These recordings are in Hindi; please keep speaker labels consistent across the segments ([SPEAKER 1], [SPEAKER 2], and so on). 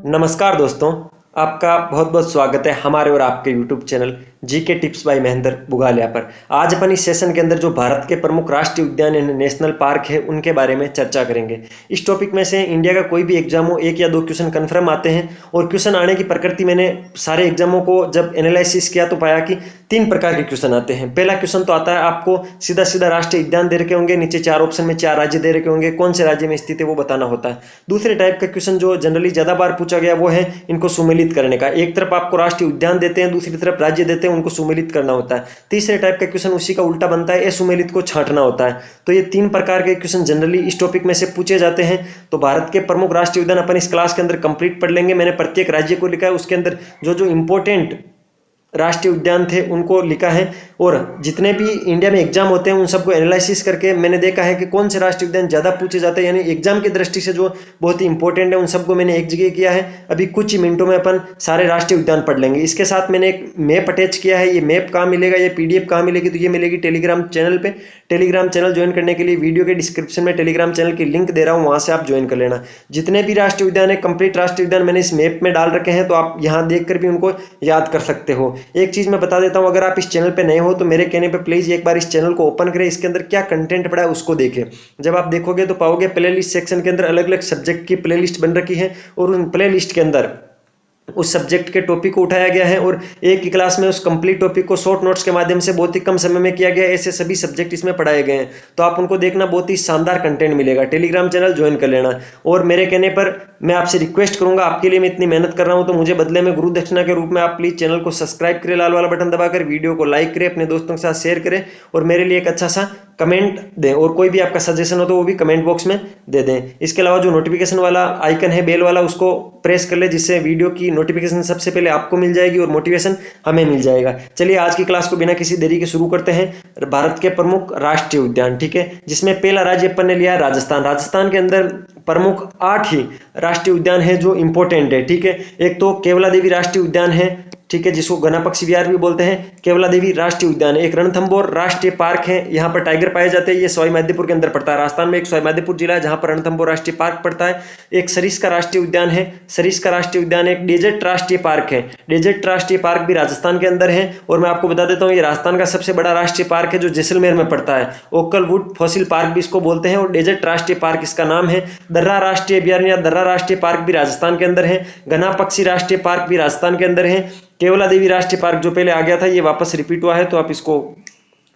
[SPEAKER 1] नमस्कार दोस्तों, आपका बहुत बहुत स्वागत है हमारे और आपके YouTube channel GK tips by Mahendra Bugalia पर। आज अपन इस सेशन के अंदर जो भारत के प्रमुख राष्ट्रीय उद्यान यानी नेशनल पार्क है उनके बारे में चर्चा करेंगे। इस टॉपिक में से इंडिया का कोई भी एग्जाम हो, एक या दो क्वेश्चन कन्फर्म आते हैं और क्वेश्चन आने की प्रकृति मैंने सारे एग्जामों को जब एनालिसिस किया तो पाया कि तीन प्रकार के क्वेश्चन आते हैं। पहला क्वेश्चन तो आता है आपको सीधा सीधा राष्ट्रीय उद्यान दे रखे होंगे, नीचे चार ऑप्शन में चार राज्य दे रखे होंगे, कौन से राज्य में स्थित है वो बताना होता है। दूसरे टाइप का क्वेश्चन जो जनरली ज्यादा बार पूछा गया वो है इनको सुमेलित करने का। एक तरफ आपको राष्ट्रीय उद्यान देते हैं, दूसरी तरफ राज्य देते हैं, उनको सुमेलित करना होता है। तीसरे टाइप का क्वेश्चन उसी का उल्टा बनता है, असुमेलित को छांटना होता है। तो ये तीन प्रकार के क्वेश्चन जनरली इस टॉपिक में से पूछे जाते हैं। तो भारत के प्रमुख राष्ट्रीय उद्यान अपन इस क्लास के अंदर कंप्लीट पढ़ लेंगे। मैंने प्रत्येक राज्य को लिखा है, उसके अंदर जो जो इंपॉर्टेंट राष्ट्रीय उद्यान थे उनको लिखा है और जितने भी इंडिया में एग्जाम होते हैं उन सबको एनालिसिस करके मैंने देखा है कि कौन से राष्ट्रीय उद्यान ज़्यादा पूछे जाते हैं, यानी एग्जाम की दृष्टि से जो बहुत ही इंपॉर्टेंट है उन सबको मैंने एक जगह किया है। अभी कुछ ही मिनटों में अपन सारे राष्ट्रीय उद्यान पढ़ लेंगे। इसके साथ मैंने एक मैप अटैच किया है। ये मैप कहाँ मिलेगा, ये PDF कहाँ मिलेगी, तो ये मिलेगी टेलीग्राम चैनल पे। टेलीग्राम चैनल ज्वाइन करने के लिए वीडियो के डिस्क्रिप्शन में टेलीग्राम चैनल की लिंक दे रहा हूँ, वहाँ से आप ज्वाइन कर लेना। जितने भी राष्ट्रीय उद्यान है, कंप्लीट राष्ट्रीय उद्यान मैंने इस मैप में डाल रखे हैं, तो आप यहाँ देख कर भी उनको याद कर सकते हो। एक चीज़ मैं बता देता हूँ, अगर आप इस चैनल पे नए हो तो मेरे कहने पे प्लीज़ एक बार इस चैनल को ओपन करें, इसके अंदर क्या कंटेंट पड़ा है उसको देखें। जब आप देखोगे तो पाओगे प्लेलिस्ट सेक्शन के अंदर अलग अलग सब्जेक्ट की प्लेलिस्ट बन रखी है और उन प्लेलिस्ट के अंदर उस सब्जेक्ट के टॉपिक को उठाया गया है और एक ही क्लास में उस कंप्लीट टॉपिक को शॉर्ट नोट्स के माध्यम से बहुत ही कम समय में किया गया है। ऐसे सभी सब्जेक्ट इसमें पढ़ाए गए हैं, तो आप उनको देखना, बहुत ही शानदार कंटेंट मिलेगा। टेलीग्राम चैनल ज्वाइन कर लेना। और मेरे कहने पर मैं आपसे रिक्वेस्ट करूंगा, आपके लिए मैं इतनी मेहनत कर रहा हूं तो मुझे बदले में गुरु दक्षिणा के रूप में आप प्लीज चैनल को सब्सक्राइब करें, लाल वाला बटन दबाकर, वीडियो को लाइक करें, अपने दोस्तों के साथ शेयर करें और मेरे लिए एक अच्छा सा कमेंट दें। और कोई भी आपका सजेशन हो तो वो भी कमेंट बॉक्स में दे दें। इसके अलावा जो नोटिफिकेशन वाला आइकन है बेल वाला, उसको प्रेस कर ले, जिससे वीडियो की नोटिफिकेशन सबसे पहले आपको मिल जाएगी और मोटिवेशन हमें मिल जाएगा। चलिए आज की क्लास को बिना किसी देरी के शुरू करते हैं। भारत के प्रमुख राष्ट्रीय उद्यान, ठीक है, जिसमें पहला राज्य अपन ने लिया है राजस्थान। राजस्थान के अंदर प्रमुख 8 ही राष्ट्रीय उद्यान है जो इंपॉर्टेंट है, ठीक है। एक तो केवला देवी राष्ट्रीय उद्यान है, ठीक है, जिसको घना पक्षी विहार भी बोलते हैं। केवला देवी राष्ट्रीय उद्यान है। एक रणथंभौर राष्ट्रीय पार्क है, यहाँ पर टाइगर पाए जाते हैं। ये सवाई माधोपुर के अंदर पड़ता है। राजस्थान में एक सवाई माधोपुर जिला है जहाँ पर रणथंभौर राष्ट्रीय पार्क पड़ता है। एक सरिस्का राष्ट्रीय उद्यान है। सरिस्का राष्ट्रीय उद्यान एक डेजर्ट राष्ट्रीय पार्क है। डेजर्ट राष्ट्रीय पार्क भी राजस्थान के अंदर है। और मैं आपको बता देता हूँ, ये राजस्थान का सबसे बड़ा राष्ट्रीय पार्क है जो जैसलमेर में पड़ता है। ओकलवुड फॉसिल पार्क भी इसको बोलते हैं और डेजर्ट राष्ट्रीय पार्क इसका नाम है। दर्रा राष्ट्रीय अभयारण्य या दर्रा राष्ट्रीय पार्क भी राजस्थान के अंदर है। घना पक्षी राष्ट्रीय पार्क भी राजस्थान के अंदर है। केवला देवी राष्ट्रीय पार्क जो पहले आ गया था ये वापस रिपीट हुआ है, तो आप इसको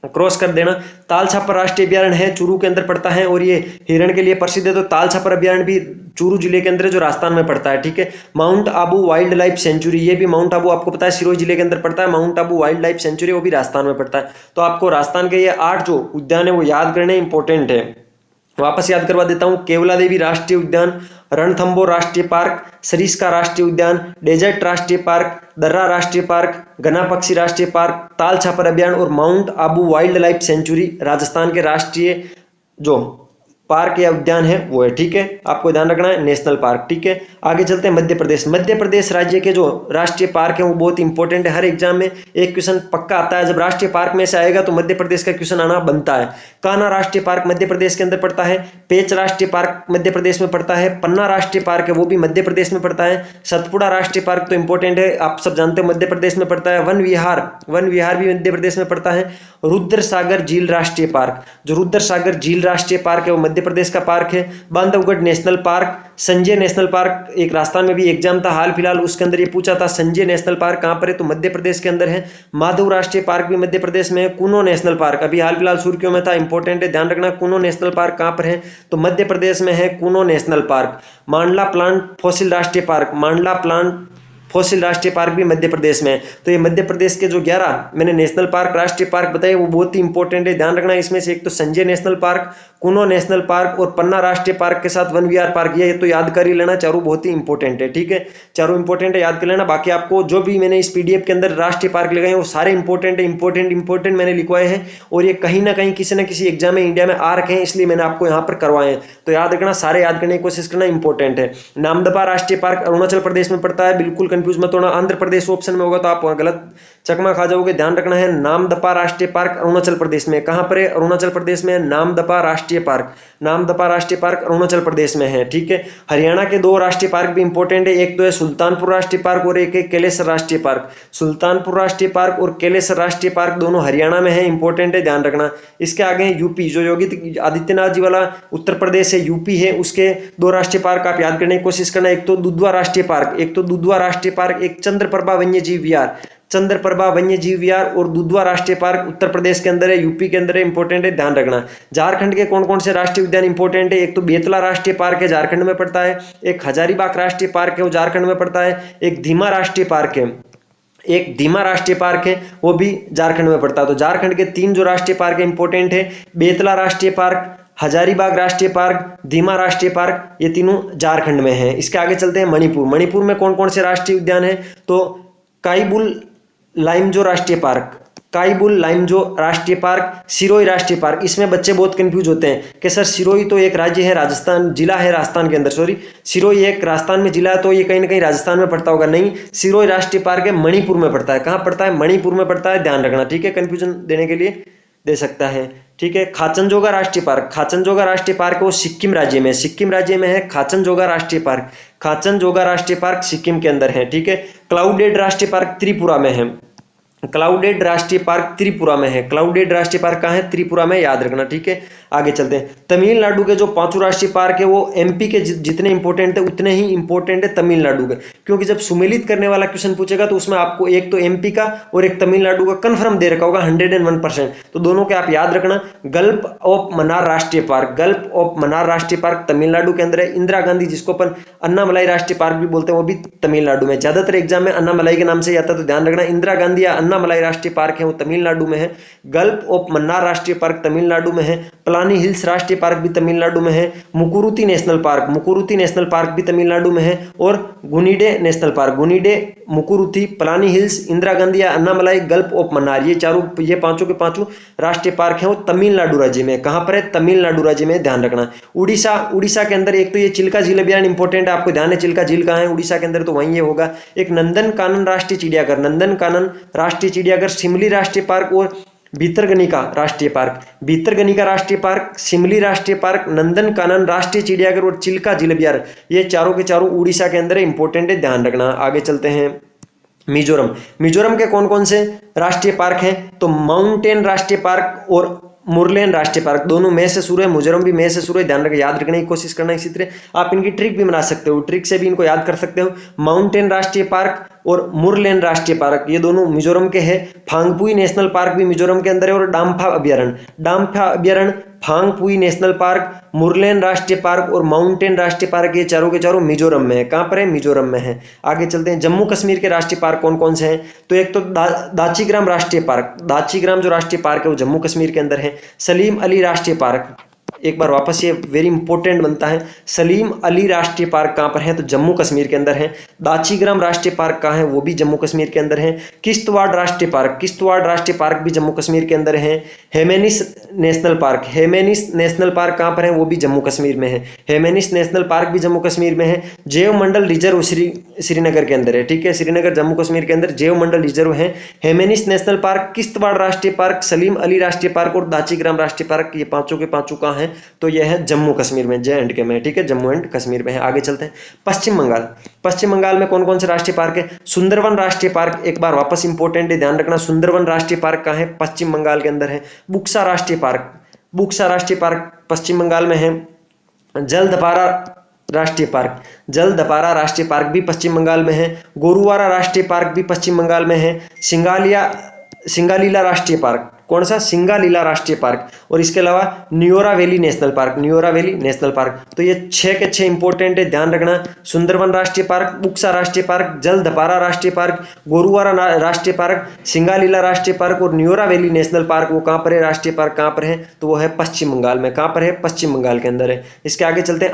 [SPEAKER 1] क्रॉस कर देना। ताल छापर राष्ट्रीय अभयारण्य है, चूरू के अंदर पड़ता है और ये हिरण के लिए प्रसिद्ध है। तो ताल छापर अभयारण्य भी चूरू जिले के अंदर जो राजस्थान में पड़ता है, ठीक है। Mount Abu wild life sanctuary, ये भी माउंट आबू आपको पता है सिरोही जिले के अंदर पड़ता है। Mount Abu wild life sanctuary वो भी राजस्थान में पड़ता है। तो आपको राजस्थान के ये 8 जो उद्यान है वो याद करने इंपॉर्टेंट है। वापस याद करवा देता हूं, केवला देवी राष्ट्रीय उद्यान, रणथंभौर राष्ट्रीय पार्क, सरिस्का राष्ट्रीय उद्यान, डेजर्ट राष्ट्रीय पार्क, दर्रा राष्ट्रीय पार्क, घना पक्षी राष्ट्रीय पार्क, ताल छापर अभयारण्य और mount Abu wild life sanctuary Rajasthan के राष्ट्रीय जो पार्क या उद्यान है वो है, ठीक है। आपको ध्यान रखना है नेशनल पार्क, ठीक है। आगे चलते हैं मध्य प्रदेश। मध्य प्रदेश राज्य के जो राष्ट्रीय पार्क है वो बहुत इंपॉर्टेंट है। हर एग्जाम में एक क्वेश्चन पक्का आता है, जब राष्ट्रीय पार्क में से आएगा तो मध्य प्रदेश का क्वेश्चन आना बनता है। कान्हा राष्ट्रीय पार्क मध्य प्रदेश के अंदर पड़ता है। पेंच राष्ट्रीय पार्क मध्य प्रदेश में पड़ता है। पन्ना राष्ट्रीय पार्क है वो भी मध्य प्रदेश में पड़ता है। सतपुड़ा राष्ट्रीय पार्क तो इंपॉर्टेंट है, आप सब जानते हो मध्य प्रदेश में पड़ता है। वन विहार भी मध्य प्रदेश में पड़ता है। रुद्र सागर झील राष्ट्रीय पार्क, जो रुद्र सागर झील राष्ट्रीय पार्क है वो मध्य प्रदेश का पार्क है। Bandhavgarh national park, Sanjay national park, एक राजस्थान में भी एग्जाम था हाल फिलहाल, उसके अंदर ये पूछा था संजय नेशनल पार्क कहां पर है, तो मध्य प्रदेश के अंदर है। माधव राष्ट्रीय पार्क भी मध्य प्रदेश में है। कुनो नेशनल पार्क अभी हाल फिलहाल सुर्खियों में था, इंपॉर्टेंट है, ध्यान रखना। कुनो नेशनल पार्क कहां पर है, तो मध्य प्रदेश में है कुनो नेशनल पार्क। मांडला प्लांट फॉसिल राष्ट्रीय पार्क, मांडला प्लांट फॉसिल राष्ट्रीय पार्क भी मध्य प्रदेश में है। तो ये मध्य प्रदेश के जो 11 मैंने नेशनल पार्क राष्ट्रीय पार्क बताए वो बहुत ही इंपॉर्टेंट है, ध्यान रखना। इसमें से एक तो संजय नेशनल पार्क, कुनो नेशनल पार्क और पन्ना राष्ट्रीय पार्क के साथ वन विहार पार्क, ये तो याद कर ही लेना, चारों बहुत ही इंपॉर्टेंट है, ठीक है। चारों इंपॉर्टेंट है, याद कर लेना। बाकी आपको जो भी मैंने इस PDF के अंदर राष्ट्रीय पार्क लगाए हैं वो सारे इंपॉर्टेंट है, इंपॉर्टेंट मैंने लिखवाए हैं और ये कहीं ना कहीं किसी न किसी एग्जाम में इंडिया में आ रखे हैं, इसलिए मैंने आपको यहाँ पर करवाए हैं। तो याद रखना, सारे याद करने की कोशिश करना, इंपॉर्टेंट है। नामदफा राष्ट्रीय पार्क अरुणाचल प्रदेश में पड़ता है, बिल्कुल कंफ्यूज मत होना। आंध्र प्रदेश ऑप्शन में होगा तो आप गलत चकमा खा जाओगे। ध्यान रखना है नामदफा राष्ट्रीय पार्क अरुणाचल प्रदेश में। कहाँ पर है? अरुणाचल प्रदेश में नामदफा राष्ट्रीय पार्क। नामदफा राष्ट्रीय पार्क अरुणाचल प्रदेश में है, ठीक है। हरियाणा के दो राष्ट्रीय पार्क भी इंपॉर्टेंट है, एक तो है सुल्तानपुर राष्ट्रीय पार्क और एक है केलेसर राष्ट्रीय पार्क। सुल्तानपुर राष्ट्रीय पार्क और केलेसर राष्ट्रीय पार्क दोनों हरियाणा में है, इंपॉर्टेंट है, ध्यान रखना। इसके आगे यूपी, जो योगी आदित्यनाथ जी वाला उत्तर प्रदेश है, यूपी है, उसके दो राष्ट्रीय पार्क आप याद करने की कोशिश करना, एक तो दुधवा राष्ट्रीय पार्क, एक चंद्रप्रभा वन्य जीव विहार, चंद्रप्रभा वन्य जीव विहार और दुधवा राष्ट्रीय पार्क उत्तर प्रदेश के अंदर है, यूपी के अंदर है, इंपॉर्टेंट है, ध्यान रखना। झारखंड के कौन कौन से राष्ट्रीय उद्यान इंपॉर्टेंट है? एक तो बेतला राष्ट्रीय पार्क है, झारखंड में पड़ता है। एक हजारीबाग राष्ट्रीय पार्क है, वो झारखंड में पड़ता है। एक धीमा राष्ट्रीय पार्क है, वो भी झारखंड में पड़ता है। तो झारखंड के तीन जो राष्ट्रीय पार्क है इंपॉर्टेंट है, बेतला राष्ट्रीय पार्क, हजारीबाग राष्ट्रीय पार्क, धीमा राष्ट्रीय पार्क, ये तीनों झारखंड में है। इसके आगे चलते हैं मणिपुर। मणिपुर में कौन कौन से राष्ट्रीय उद्यान है? तो काइबुल लाइमजो राष्ट्रीय पार्क, सिरोही राष्ट्रीय पार्क। इसमें बच्चे बहुत कंफ्यूज होते हैं कि सर सिरोही तो एक राज्य है, राजस्थान जिला है, राजस्थान के अंदर, सॉरी, सिरोही एक राजस्थान में जिला है, तो ये कहीं ना कहीं राजस्थान में पड़ता होगा। नहीं, सिरोही राष्ट्रीय पार्क है, मणिपुर में पड़ता है। कहाँ पड़ता है? मणिपुर में पड़ता है, ध्यान रखना, ठीक है। कंफ्यूजन देने के लिए दे सकता है, ठीक है। खाचनजोगा राष्ट्रीय पार्क वो सिक्किम राज्य में है। खाचनजोगा राष्ट्रीय पार्क सिक्किम के अंदर है, ठीक है। क्लाउडेड राष्ट्रीय पार्क त्रिपुरा में है। क्लाउडेड राष्ट्रीय पार्क कहाँ है? त्रिपुरा में, याद रखना, ठीक है। आगे चलते हैं। तमिलनाडु के जो पांचों राष्ट्रीय पार्क है वो एमपी के जितने इंपॉर्टेंट है उतने ही इंपॉर्टेंट है तमिलनाडु के, क्योंकि जब सुमेलित करने वाला क्वेश्चन पूछेगा तो उसमें आपको एक तो एमपी का और एक तमिलनाडु का कंफर्म दे रखा होगा 101%, तो दोनों के आप याद रखना। गल्फ ऑफ मन्नार राष्ट्रीय पार्क तमिलनाडु के अंदर है। इंदिरा गांधी, जिसको अपन अन्नामलाई राष्ट्रीय पार्क भी बोलते हैं, वो भी तमिलनाडु में। ज्यादातर एग्जाम में अन्नामलाई के नाम से आता है, तो ध्यान रखना। इंदिरा गांधी या अन्नामलाई राष्ट्रीय पार्क है वो तमिलनाडु में है। गल्फ ऑफ मन्नार राष्ट्रीय पार्क तमिलनाडु में है। पलानी हिल्स राष्ट्रीय पार्क भी तमिलनाडु में है। मुकुरुती नेशनल पार्क भी तमिलनाडु में है। और Guindy national park, Mukurthi, Palani hills, Indira Gandhi या अन्नामलाई, गल्फ ऑफ मन्नार, ये पांचों के पांचों राष्ट्रीय पार्क हैं वो तमिलनाडु राज्य में। कहां पर है? तमिलनाडु राज्य में, ध्यान रखना। उड़ीसा के अंदर एक तो ये चिल्का झील अभयारण्य इंपॉर्टेंट है, आपको ध्यान है चिल्का झील कहां है? उड़ीसा के अंदर, तो वहीं ये होगा। एक नंदनकानन राष्ट्रीय चिड़ियाघर, शिमली राष्ट्रीय पार्क और भितरकनिका राष्ट्रीय पार्क, शिमली राष्ट्रीय पार्क, नंदनकानन राष्ट्रीय चिड़ियाघर और चिल्का झील अभयारण्य, ये चारों के चारों उड़ीसा के अंदर इंपॉर्टेंट है, ध्यान रखना। आगे चलते हैं। मिजोरम के कौन कौन से राष्ट्रीय पार्क हैं? तो माउंटेन राष्ट्रीय पार्क और मुरलेन राष्ट्रीय पार्क, दोनों में से शुरू है, मिजोरम भी में से शुरू है, ध्यान रखना, याद रखने की कोशिश करना। इसी तरह आप इनकी ट्रिक भी बना सकते हो, ट्रिक से भी इनको याद कर सकते हो। माउंटेन राष्ट्रीय पार्क और मुरलेन राष्ट्रीय पार्क, ये दोनों मिजोरम के हैं। फांगपुई नेशनल पार्क भी मिजोरम के अंदर है। और डाम्फा अभ्यारण्य, फांगपुई नेशनल पार्क, मुरलेन राष्ट्रीय पार्क और माउंटेन राष्ट्रीय पार्क, ये चारों के चारों मिजोरम में है। कहां पर है? मिजोरम में है। आगे चलते हैं। जम्मू कश्मीर के राष्ट्रीय पार्क कौन कौन से हैं? तो एक तो दाचीग्राम राष्ट्रीय पार्क, जो राष्ट्रीय पार्क है वो जम्मू कश्मीर के अंदर है। सलीम अली राष्ट्रीय पार्क, एक बार वापस ये वेरी इंपॉर्टेंट बनता है। सलीम अली राष्ट्रीय पार्क कहां पर है? तो जम्मू कश्मीर के अंदर है। दाचीग्राम राष्ट्रीय पार्क कहां है? वो भी जम्मू कश्मीर के अंदर है। किश्तवाड़ राष्ट्रीय पार्क भी जम्मू कश्मीर के अंदर है। हेमेनिस नेशनल पार्क कहां पर है? वो भी जम्मू कश्मीर में है। हेमेनिस नेशनल पार्क भी जम्मू कश्मीर में है। जैव मंडल रिजर्व श्रीनगर के अंदर है, ठीक है, श्रीनगर जम्मू कश्मीर के अंदर जैव मंडल रिजर्व है। हेमेनिस नेशनल पार्क, किश्तवाड़ राष्ट्रीय पार्क, सलीम अली राष्ट्रीय पार्क और दाचीग्राम राष्ट्रीय पार्क, ये पांचों के पांचों कहां है? तो यह है जम्मू कश्मीर में, J&K में, ठीक है, जम्मू एंड कश्मीर में है। आगे चलते हैं। पश्चिम बंगाल में कौन कौन से राष्ट्रीय पार्क है? सुंदरवन राष्ट्रीय पार्क, एक बार वापस इंपॉर्टेंट है, ध्यान रखना। सुंदरवन राष्ट्रीय पार्क कहां है? पश्चिम बंगाल के अंदर है। बुक्सा राष्ट्रीय पार्क पश्चिम बंगाल में है। जलदपारा राष्ट्रीय पार्क भी पश्चिम बंगाल में है। गोरुवारा राष्ट्रीय पार्क भी पश्चिम बंगाल में है। सिंगालीला राष्ट्रीय पार्क, कौन सा? सिंगालीला राष्ट्रीय पार्क। और इसके अलावा न्योरा वैली नेशनल पार्क, तो ये 6 के 6 इंपॉर्टेंट है, ध्यान रखना। सुंदरवन राष्ट्रीय पार्क, बुक्सा राष्ट्रीय पार्क, जलदपारा राष्ट्रीय पार्क, गोरुवारा राष्ट्रीय पार्क, सिंगालीला राष्ट्रीय पार्क और न्योरा वैली नेशनल पार्क, वो कहां पर है? राष्ट्रीय पार्क कहां पर है? तो वो है पश्चिम बंगाल में। कहां पर है? पश्चिम बंगाल के अंदर है। इसके आगे चलते हैं।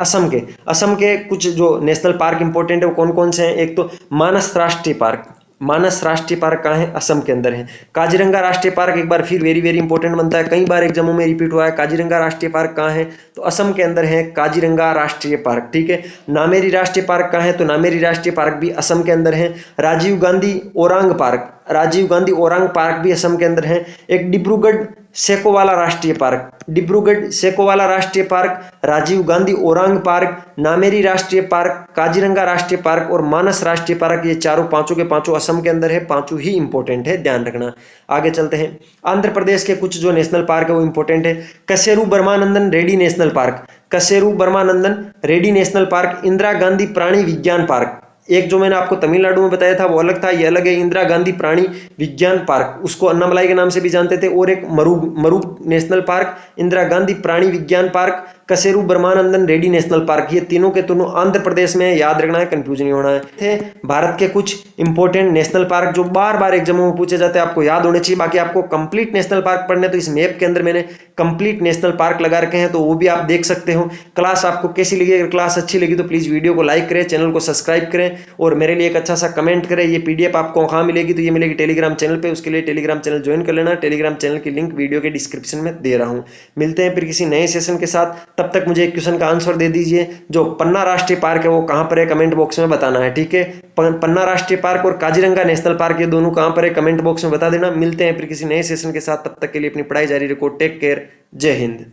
[SPEAKER 1] असम के कुछ जो नेशनल पार्क इंपॉर्टेंट है वो कौन कौन से हैं? एक तो मानस राष्ट्रीय पार्क, मानस राष्ट्रीय पार्क कहाँ है? असम के अंदर है। काजीरंगा राष्ट्रीय पार्क एक बार फिर वेरी वेरी इंपॉर्टेंट बनता है, कई बार एग्जामों में रिपीट हुआ है। काजीरंगा राष्ट्रीय पार्क कहाँ है? तो असम के अंदर है काजीरंगा राष्ट्रीय पार्क, ठीक है। नामेरी राष्ट्रीय पार्क कहाँ है? तो नामेरी राष्ट्रीय पार्क भी असम के अंदर है। राजीव गांधी ओरांग पार्क, राजीव गांधी ओरांग पार्क भी असम के अंदर है। एक डिब्रूगढ़ सेकोवाला राष्ट्रीय पार्क, डिब्रूगढ़ सेकोवाला राष्ट्रीय पार्क, राजीव गांधी ओरांग पार्क, नामेरी राष्ट्रीय पार्क, काजीरंगा राष्ट्रीय पार्क और मानस राष्ट्रीय पार्क, ये चारों पांचों के पांचों असम के अंदर है, पांचों ही इंपॉर्टेंट है, ध्यान रखना। आगे चलते हैं। आंध्र प्रदेश के कुछ जो नेशनल पार्क है वो इंपॉर्टेंट है। Kasu Brahmananda Reddy national park, Kasu Brahmananda Reddy national park, Indira Gandhi प्राणी विज्ञान पार्क, एक जो मैंने आपको तमिलनाडु में बताया था वो अलग था, ये अलग है, इंदिरा गांधी प्राणी विज्ञान पार्क, उसको अन्नामलाई के नाम से भी जानते थे। और एक मरूग नेशनल पार्क, इंदिरा गांधी प्राणी विज्ञान park, Kasu Brahmananda Reddy national park, ये तीनों के तीनों आंध्र प्रदेश में, याद रखना है, कंफ्यूज नहीं होना है। थे भारत के कुछ इंपॉर्टेंट नेशनल पार्क जो बार बार एग्जामों में पूछे जाते हैं, आपको याद होने चाहिए। बाकी आपको कंप्लीट नेशनल पार्क पढ़ने तो इस मैप के अंदर मैंने कंप्लीट नेशनल पार्क लगा रखे हैं, तो वो भी आप देख सकते हो। क्लास आपको कैसी लगी? अगर क्लास अच्छी लगी तो प्लीज वीडियो को लाइक करें, चैनल को सब्सक्राइब करें और मेरे लिए एक अच्छा सा कमेंट करें। ये पीडीएफ आपको कहाँ मिलेगी? तो ये मिलेगी टेलीग्राम चैनल पे, उसके लिए टेलीग्राम चैनल ज्वाइन कर लेना। टेलीग्राम चैनल की लिंक वीडियो के डिस्क्रिप्शन में दे रहा हूँ। मिलते हैं फिर किसी नए सेशन के साथ, तब तक मुझे एक क्वेश्चन का आंसर दे दीजिए, जो पन्ना राष्ट्रीय पार्क है वो कहाँ पर है? कमेंट बॉक्स में बताना है, ठीक है। पन्ना राष्ट्रीय पार्क और काजीरंगा नेशनल पार्क ये दोनों कहाँ पर है? कमेंट बॉक्स में बता देना। मिलते हैं फिर किसी नए सेशन के साथ, तब तक के लिए अपनी पढ़ाई जारी रखो। टेक केयर, जय हिंद।